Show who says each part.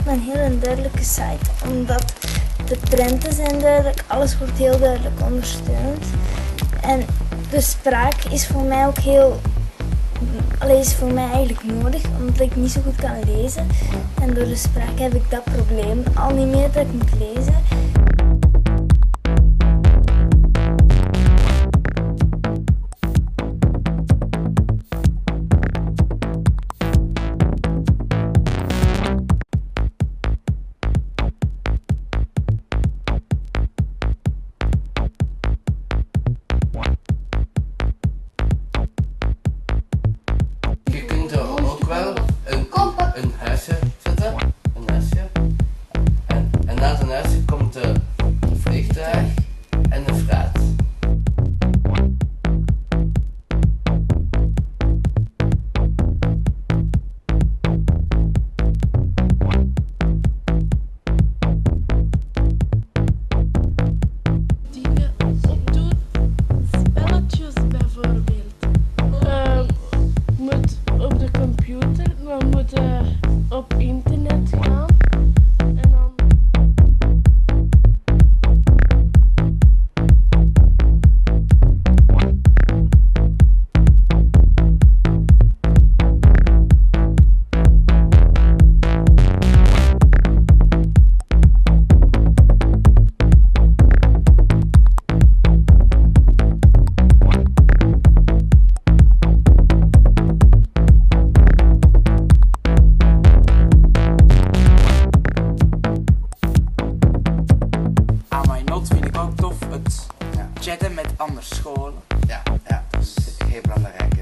Speaker 1: een heel duidelijke site, omdat de prenten zijn duidelijk, alles wordt heel duidelijk ondersteund. En de spraak is voor mij ook is voor mij eigenlijk nodig, omdat ik niet zo goed kan lezen. En door de spraak heb ik dat probleem al niet meer dat ik moet lezen.
Speaker 2: Je kunt er ook wel een huisje zetten, een huisje. En naast een huisje komt een vliegtuig en een fruit.
Speaker 3: Dingen opdoen, spelletjes bijvoorbeeld. Moet op de computer, we moeten op internet gaan en dan.
Speaker 4: MyNotes vind ik ook tof, het chatten met andere scholen.
Speaker 5: Ja, dat is heel belangrijk.